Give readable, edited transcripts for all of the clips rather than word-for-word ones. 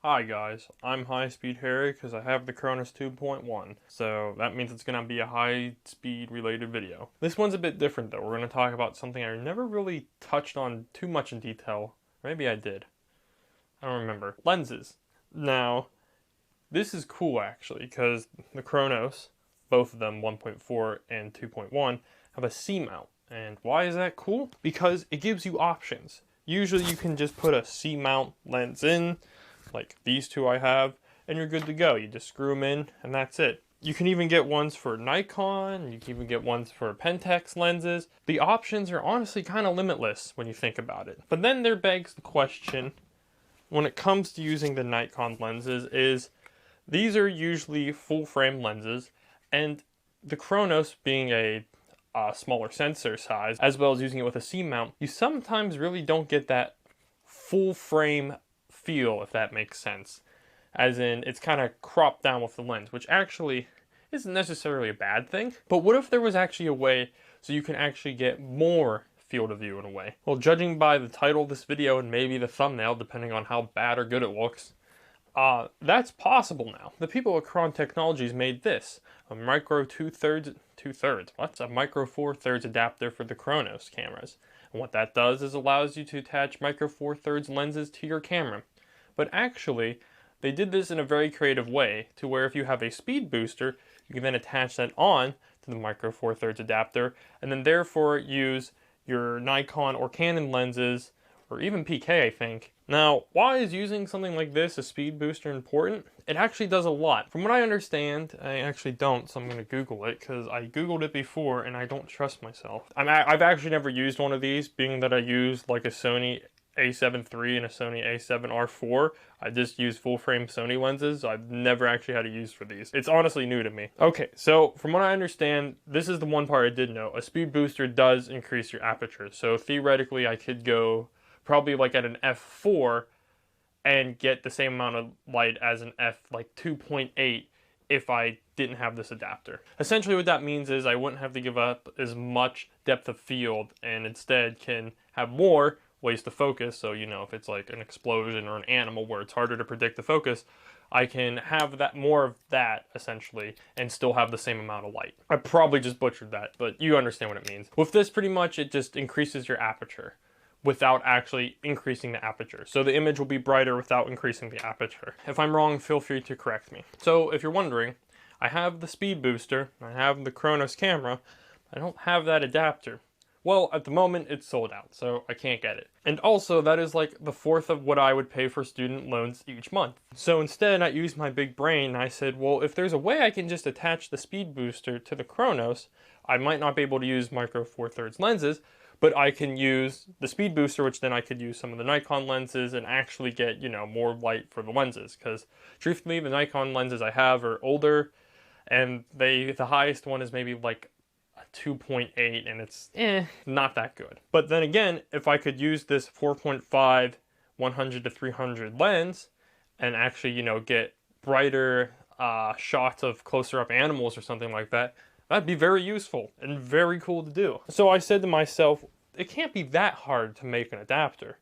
Hi guys, I'm High Speed Harry because I have the Chronos 2.1, so that means it's going to be a high speed related video. This one's a bit different though. We're going to talk about something I never really touched on too much in detail. Maybe I did. I don't remember. Lenses. Now, this is cool actually because the Chronos, both of them 1.4 and 2.1, have a C mount. And why is that cool? Because it gives you options. Usually you can just put a C mount lens in, like these two I have, and you're good to go. You just screw them in and that's it. You can even get ones for Nikon, you can even get ones for Pentax lenses. The options are honestly kind of limitless when you think about it. But then there begs the question, when it comes to using the Nikon lenses, is these are usually full frame lenses, and the Chronos being a smaller sensor size, as well as using it with a C mount, you sometimes really don't get that full frame feel, if that makes sense. As in, it's kind of cropped down with the lens, which actually isn't necessarily a bad thing. But what if there was actually a way so you can actually get more field of view in a way? Well, judging by the title of this video and maybe the thumbnail, depending on how bad or good it looks, that's possible now. The people at Kron Technologies made this, a micro a micro four thirds adapter for the Chronos cameras. And what that does is allows you to attach micro four thirds lenses to your camera. But actually, they did this in a very creative way, to where if you have a speed booster, you can then attach that on to the micro four thirds adapter, and then therefore use your Nikon or Canon lenses, or even PK, I think. Now, why is using something like this, a speed booster, important? It actually does a lot. From what I understand, I actually don't, so I'm going to Google it, because I Googled it before and I don't trust myself. I've actually never used one of these, being that I used like a Sony A7 III and a Sony A7 R4. I just use full frame Sony lenses, so I've never actually had a use for these. It's honestly new to me. Okay, so from what I understand, this is the one part I did know. A speed booster does increase your aperture, so theoretically I could go probably like at an f4 and get the same amount of light as an f like 2.8 if I didn't have this adapter. Essentially what that means is I wouldn't have to give up as much depth of field and instead can have more ways to focus. So, you know, if it's like an explosion or an animal where it's harder to predict the focus, I can have that more of that essentially and still have the same amount of light. I probably just butchered that, but you understand what it means. With this, pretty much it just increases your aperture without actually increasing the aperture. So the image will be brighter without increasing the aperture. If I'm wrong, feel free to correct me. So if you're wondering, I have the speed booster, I have the Chronos camera, I don't have that adapter. Well, at the moment it's sold out, so I can't get it. And also, that is like the fourth of what I would pay for student loans each month. So instead, I used my big brain and I said, well, if there's a way I can just attach the speed booster to the Chronos, I might not be able to use micro four thirds lenses, but I can use the speed booster, which then I could use some of the Nikon lenses and actually get, you know, more light for the lenses. Because truthfully, the Nikon lenses I have are older, and the highest one is maybe like a 2.8, and it's not that good. But then again, if I could use this 4.5 100 to 300 lens and actually, you know, get brighter shots of closer up animals or something like that, that'd be very useful and very cool to do. So I said to myself, it can't be that hard to make an adapter.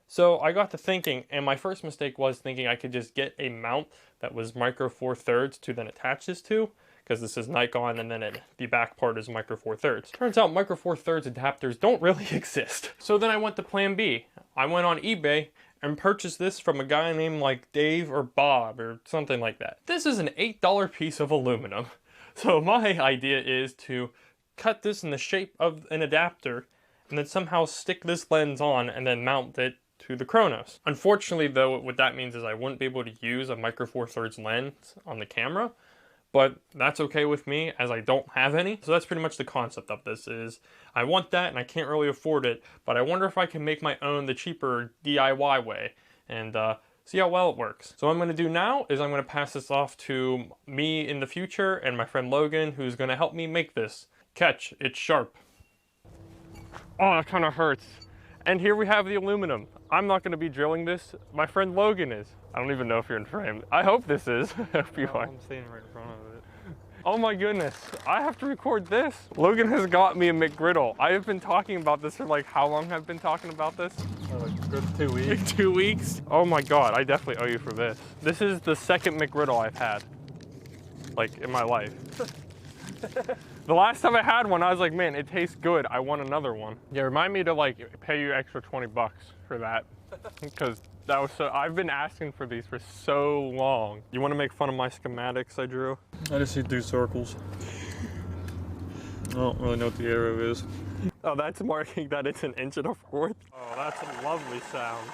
So I got to thinking, and my first mistake was thinking I could just get a mount that was micro four thirds to then attach this to, because this is Nikon and then the back part is micro four thirds. Turns out micro four thirds adapters don't really exist. So then I went to plan B. I went on eBay and purchased this from a guy named like Dave or Bob or something like that. This is an $8 piece of aluminum. So my idea is to cut this in the shape of an adapter and then somehow stick this lens on and then mount it to the Chronos. Unfortunately though, what that means is I wouldn't be able to use a micro four thirds lens on the camera, but that's okay with me as I don't have any. So that's pretty much the concept of this is I want that and I can't really afford it, but I wonder if I can make my own the cheaper DIY way and see how well it works. So what I'm going to do now is I'm going to pass this off to me in the future and my friend Logan, who's going to help me make this. Catch, it's sharp. Oh, that kind of hurts. And here we have the aluminum. I'm not going to be drilling this. My friend Logan is. I don't even know if you're in frame. I hope this is. I hope you are. I'm standing right in front of it. Oh my goodness, I have to record this. Logan has got me a McGriddle. I have been talking about this for like, how long have I been talking about this? Like a good 2 weeks. Like 2 weeks? Oh my God, I definitely owe you for this. This is the second McGriddle I've had, like in my life. The last time I had one, I was like, man, it tastes good. I want another one. Yeah, remind me to like pay you extra 20 bucks for that. Because that was so, I've been asking for these for so long. You want to make fun of my schematics I drew? I just see 2 circles. I don't really know what the arrow is. Oh, that's marking that it's 1 1/4 inch. Oh, that's a lovely sound.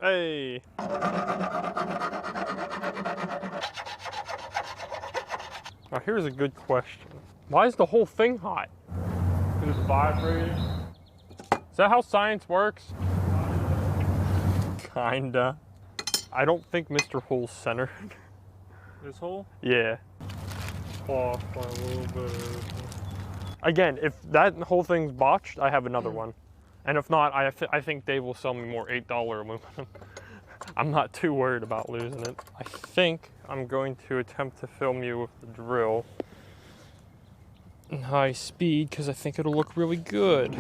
Hey. Now here's a good question. Why is the whole thing hot? It's vibrating. Is that how science works? Kinda. I don't think Mr. Hole's centered. This hole? Yeah. Off by a little bit. Again, if that whole thing's botched, I have another one. And if not, I think Dave will sell me more $8 aluminum. I'm not too worried about losing it. I think I'm going to attempt to film you with the drill in high speed because I think it'll look really good. A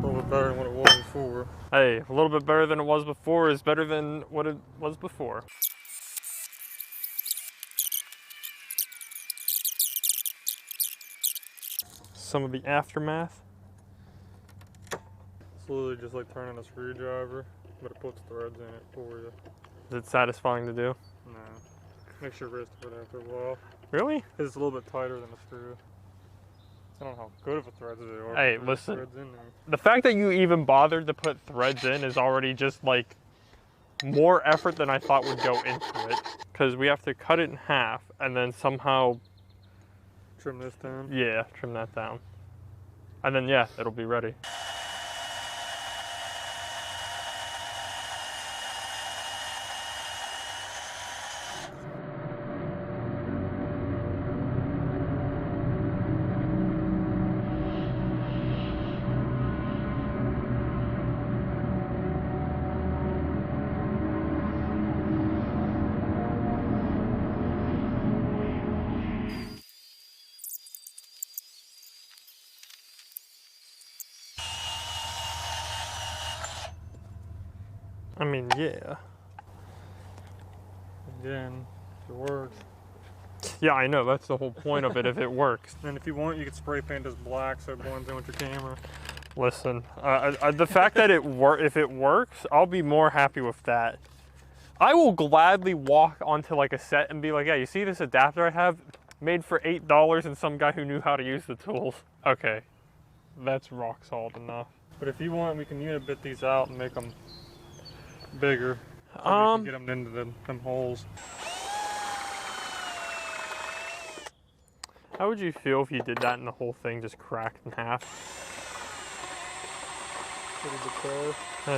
little bit better than what it was before. Hey, a little bit better than it was before is better than what it was before. Some of the aftermath. It's literally just like turning a screwdriver, but it puts threads in it for you. Is it satisfying to do? No. Makes your wrist hurt after a while. Really? Because it's a little bit tighter than a screw. I don't know how good of a threads they are. Hey, There's listen. threads in there. The fact that you even bothered to put threads in is already just like more effort than I thought would go into it. Because we have to cut it in half and then somehow, Trim this down. yeah, trim that down. And then, yeah, it'll be ready. I mean, yeah. Again, if it works. Yeah, I know, that's the whole point of it if it works. And if you want, you could spray paint this black so it blends in with your camera. Listen, the fact that if it works, I'll be more happy with that. I will gladly walk onto like a set and be like, yeah, you see this adapter I have? Made for $8 and some guy who knew how to use the tools. Okay, that's rock solid enough. But if you want, we can unibit these out and make them bigger. So we can get them into them holes. How would you feel if you did that and the whole thing just cracked in half?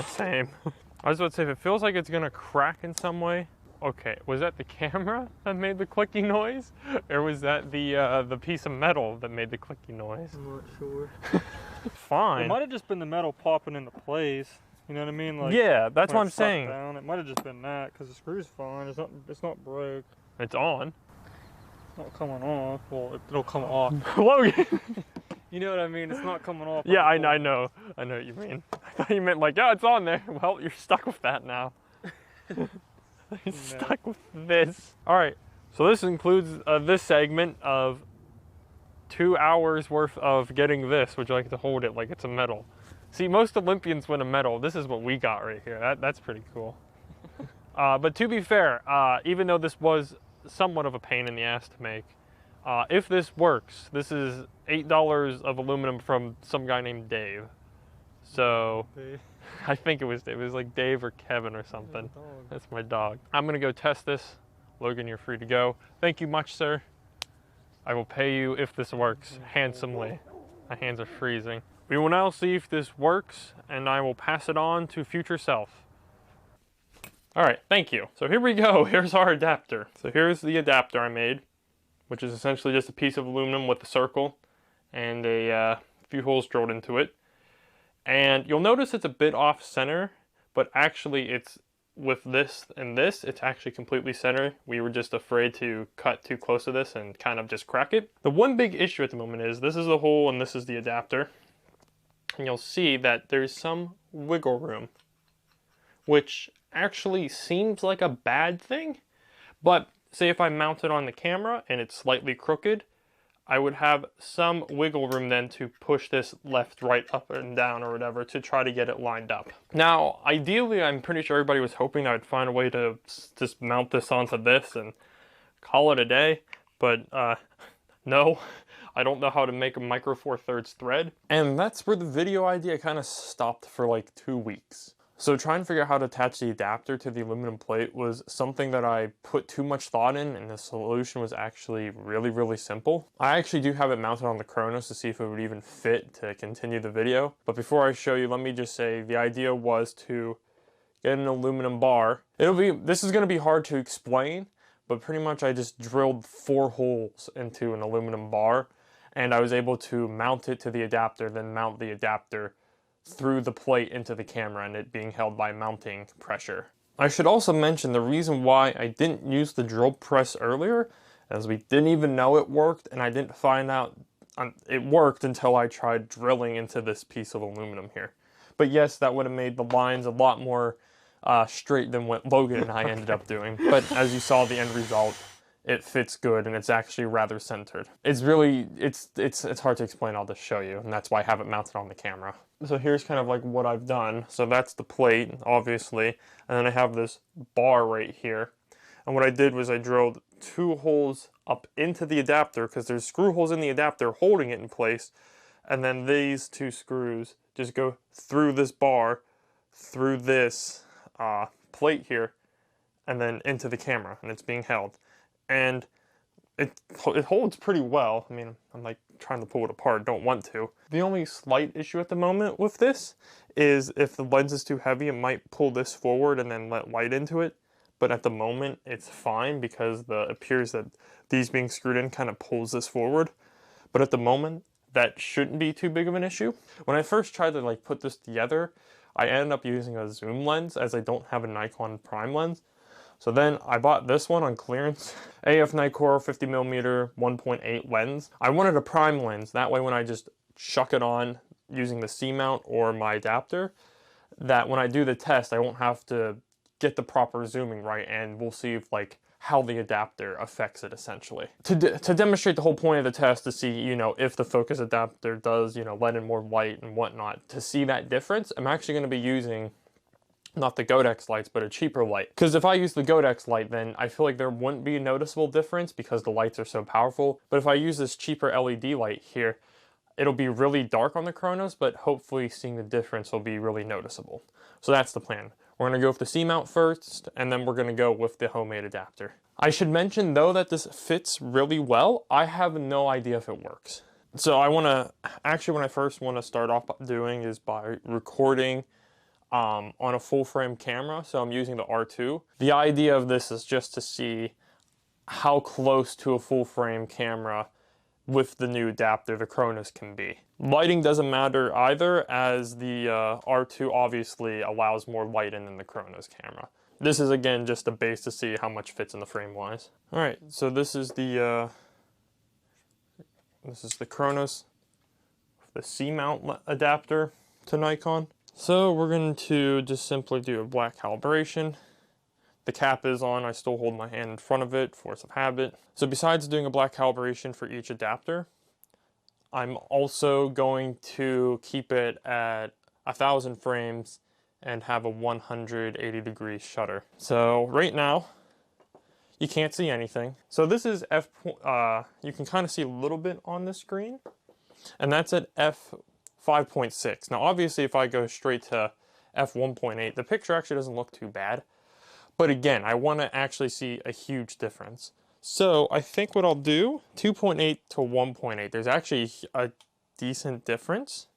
Same. I was about to say, if it feels like it's gonna crack in some way, okay, was that the camera that made the clicky noise? Or was that the piece of metal that made the clicky noise? I'm not sure. Fine. It might have just been the metal popping into place. You know what I mean? Like, yeah, that's what I'm saying. Down, it might have just been that, because the screw's fine. It's not broke. It's on. It's not coming off. Well, it'll come off. Logan! You know what I mean? It's not coming off. Yeah, I know. I know what you mean. I thought you meant like, yeah, it's on there. Well, you're stuck with that now. You're stuck with this. All right, so this includes this segment of 2 hours worth of getting this. Would you like to hold it like it's a medal? See, most Olympians win a medal. This is what we got right here. That's pretty cool. But to be fair, even though this was somewhat of a pain in the ass to make, if this works, this is $8 of aluminum from some guy named Dave. So I think it was Dave. It was like Dave or Kevin or something. That's my dog. I'm gonna go test this. Logan, you're free to go. Thank you much, sir. I will pay you if this works handsomely. My hands are freezing. We will now see if this works, and I will pass it on to future self. All right, thank you. So here we go. Here's our adapter. So here's the adapter I made, which is essentially just a piece of aluminum with a circle and a few holes drilled into it. And you'll notice it's a bit off center, but actually it's with this and this, it's actually completely center. We were just afraid to cut too close to this and kind of just crack it. The one big issue at the moment is this is the hole and this is the adapter. And you'll see that there's some wiggle room, which actually seems like a bad thing. But say if I mount it on the camera and it's slightly crooked, I would have some wiggle room then to push this left, right, up and down or whatever to try to get it lined up. Now, ideally, I'm pretty sure everybody was hoping I'd find a way to just mount this onto this and call it a day, but no, I don't know how to make a micro four thirds thread. And that's where the video idea kind of stopped for like 2 weeks. So trying to figure out how to attach the adapter to the aluminum plate was something that I put too much thought in, and the solution was actually really simple. I actually do have it mounted on the Chronos to see if it would even fit to continue the video. But before I show you, let me just say the idea was to get an aluminum bar. This is going to be hard to explain, but pretty much I just drilled 4 holes into an aluminum bar, and I was able to mount it to the adapter, then mount the adapter through the plate into the camera and it being held by mounting pressure. I should also mention the reason why I didn't use the drill press earlier, as we didn't even know it worked, and I didn't find out it worked until I tried drilling into this piece of aluminum here. But yes, that would have made the lines a lot more straight than what Logan and I ended up doing. But as you saw, the end result, it fits good and it's actually rather centered. It's really, it's hard to explain. I'll just show you, and that's why I have it mounted on the camera. So here's kind of like what I've done. So that's the plate, obviously, and then I have this bar right here. And what I did was I drilled 2 holes up into the adapter because there's screw holes in the adapter holding it in place. And then these 2 screws just go through this bar, through this plate here, and then into the camera, and it's being held. And it holds pretty well. I mean, I'm like trying to pull it apart, don't want to. The only slight issue at the moment with this is if the lens is too heavy, it might pull this forward and then let light into it. But at the moment, it's fine because it appears that these being screwed in kind of pulls this forward. But at the moment, that shouldn't be too big of an issue. When I first tried to like put this together, I ended up using a zoom lens as I don't have a Nikon prime lens. So then I bought this one on clearance, AF Nikkor 50mm 1.8 lens. I wanted a prime lens, that way when I just chuck it on using the C-mount or my adapter, that when I do the test I won't have to get the proper zooming right, and we'll see if like how the adapter affects it essentially. To demonstrate the whole point of the test, to see, you know, if the focus adapter does, you know, let in more light and whatnot, to see that difference, I'm actually going to be using not the Godex lights, but a cheaper light. Because if I use the Godex light, then I feel like there wouldn't be a noticeable difference because the lights are so powerful. But if I use this cheaper LED light here, it'll be really dark on the Chronos, but hopefully seeing the difference will be really noticeable. So that's the plan. We're going to go with the C-mount first, and then we're going to go with the homemade adapter. I should mention though that this fits really well. I have no idea if it works. So I want to, actually what I first want to start off doing is by recording on a full frame camera. So I'm using the R2. The idea of this is just to see how close to a full frame camera with the new adapter the Chronos can be. Lighting doesn't matter either, as the R2 obviously allows more light in than the Chronos camera. This is again just a base to see how much fits in the frame wise. Alright, so this is the Chronos, the C-mount adapter to Nikon. So we're going to just simply do a black calibration. The cap is on, I still hold my hand in front of it, force of habit. So besides doing a black calibration for each adapter, I'm also going to keep it at 1000 frames and have a 180 degree shutter. So right now, you can't see anything. So this is you can kind of see a little bit on the screen, and that's at f5.6. Now obviously if I go straight to f1.8, the picture actually doesn't look too bad. But again, I want to actually see a huge difference. So I think what I'll do, 2.8 to 1.8, there's actually a decent difference.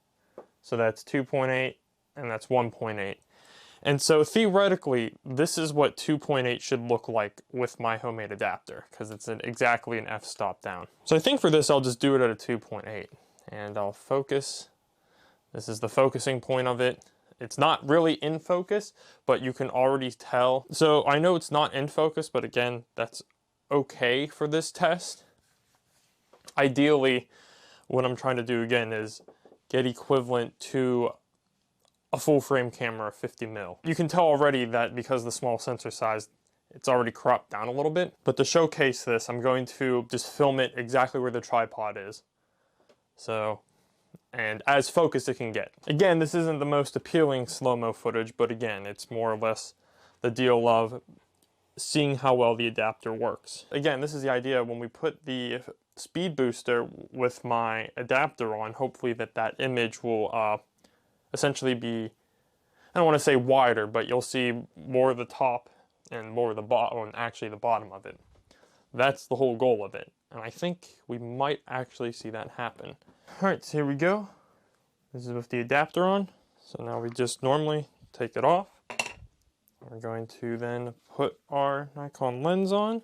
So that's 2.8 and that's 1.8. And so theoretically, this is what 2.8 should look like with my homemade adapter, because it's exactly an f-stop down. So I think for this, I'll just do it at a 2.8, and I'll focus. This is the focusing point of it. It's not really in focus, but you can already tell. So I know it's not in focus, but again, that's okay for this test. Ideally, what I'm trying to do again is get equivalent to a full frame camera of 50 mil. You can tell already that because of the small sensor size, it's already cropped down a little bit. But to showcase this, I'm going to just film it exactly where the tripod is. So, and as focused it can get. Again, this isn't the most appealing slow-mo footage, but again, it's more or less the deal of seeing how well the adapter works. Again, this is the idea when we put the speed booster with my adapter on, hopefully that image will essentially be, I don't want to say wider, but you'll see more of the top and more of the bottom, and actually the bottom of it. That's the whole goal of it. And I think we might actually see that happen. All right, so here we go. This is with the adapter on. So now we just normally take it off. We're going to then put our Nikon lens on,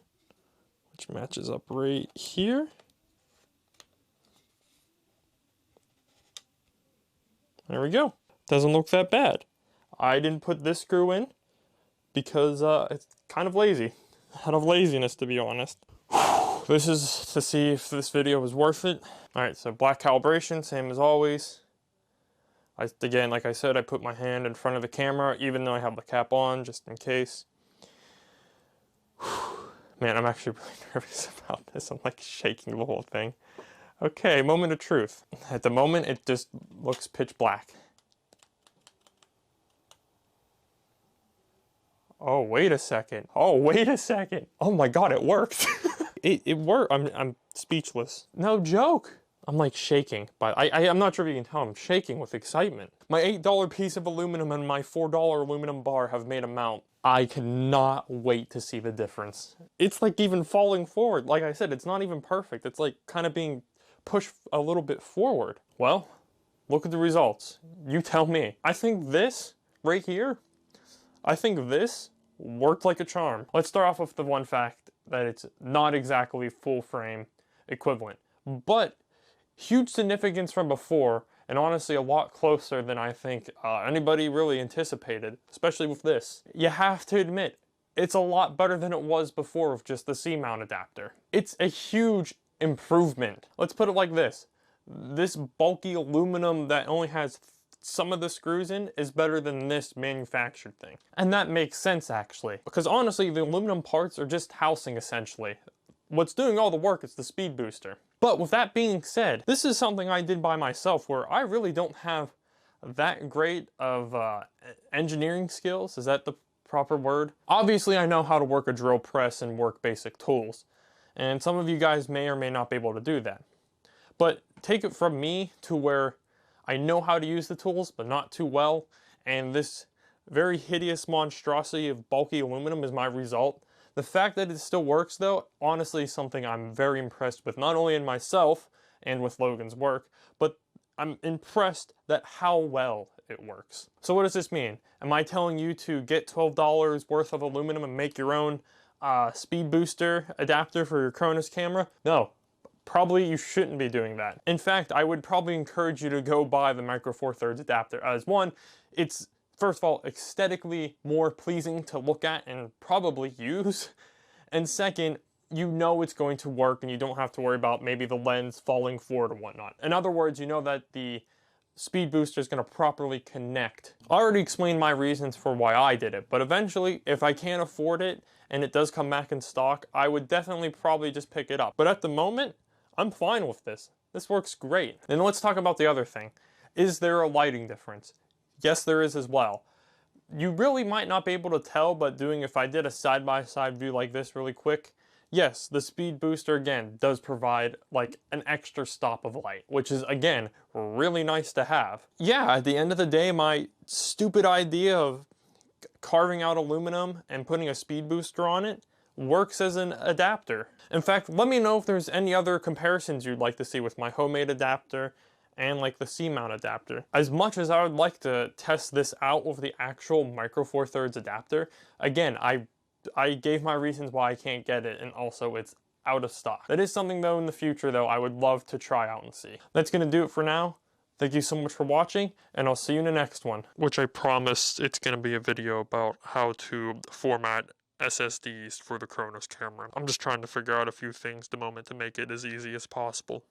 which matches up right here. There we go. Doesn't look that bad. I didn't put this screw in because it's kind of lazy. Out of laziness, to be honest. This is to see if this video was worth it. Alright, so black calibration, same as always. Again, like I said, I put my hand in front of the camera, even though I have the cap on, just in case. Man, I'm actually really nervous about this. I'm like shaking the whole thing. Okay, moment of truth. At the moment, it just looks pitch black. Oh, wait a second. Oh, wait a second. Oh my God, it worked. It worked. I'm speechless. No joke. I'm like shaking, but I'm not sure if you can tell, I'm shaking with excitement. My $8 piece of aluminum and my $4 aluminum bar have made a mount. I cannot wait to see the difference. It's like even falling forward. Like I said, it's not even perfect. It's like kind of being pushed a little bit forward. Well, look at the results. You tell me. I think this right here, I think this worked like a charm. Let's start off with the one fact that it's not exactly full frame equivalent, but huge significance from before, and honestly a lot closer than I think anybody really anticipated, especially with this. You have to admit, it's a lot better than it was before with just the C-mount adapter. It's a huge improvement. Let's put it like this. This bulky aluminum that only has some of the screws in is better than this manufactured thing. And that makes sense actually, because honestly the aluminum parts are just housing essentially. What's doing all the work is the speed booster. But with that being said, this is something I did by myself where I really don't have that great of engineering skills. Is that the proper word? Obviously I know how to work a drill press and work basic tools. And some of you guys may or may not be able to do that. But take it from me to where I know how to use the tools, but not too well. And this very hideous monstrosity of bulky aluminum is my result. The fact that it still works though, honestly is something I'm very impressed with, not only in myself and with Logan's work, but I'm impressed that how well it works. So what does this mean? Am I telling you to get $12 worth of aluminum and make your own speed booster adapter for your Chronos camera? No. Probably you shouldn't be doing that. In fact, I would probably encourage you to go buy the Micro Four Thirds adapter. As one, it's first of all aesthetically more pleasing to look at and probably use. And second, you know it's going to work and you don't have to worry about maybe the lens falling forward or whatnot. In other words, you know that the speed booster is going to properly connect. I already explained my reasons for why I did it, but eventually, if I can't afford it and it does come back in stock, I would definitely probably just pick it up. But at the moment, I'm fine with this. This works great. Then let's talk about the other thing. Is there a lighting difference? Yes, there is as well. You really might not be able to tell, but if I did a side-by-side view like this really quick, yes, the speed booster again does provide like an extra stop of light, which is again, really nice to have. Yeah, at the end of the day, my stupid idea of carving out aluminum and putting a speed booster on it works as an adapter. In fact, let me know if there's any other comparisons you'd like to see with my homemade adapter and like the C-mount adapter. As much as I would like to test this out with the actual Micro Four Thirds adapter, again, I gave my reasons why I can't get it, and also it's out of stock. That is something though in the future though I would love to try out and see. That's gonna do it for now. Thank you so much for watching, and I'll see you in the next one. Which I promised it's gonna be a video about how to format SSDs for the Chronos camera. I'm just trying to figure out a few things at the moment to make it as easy as possible.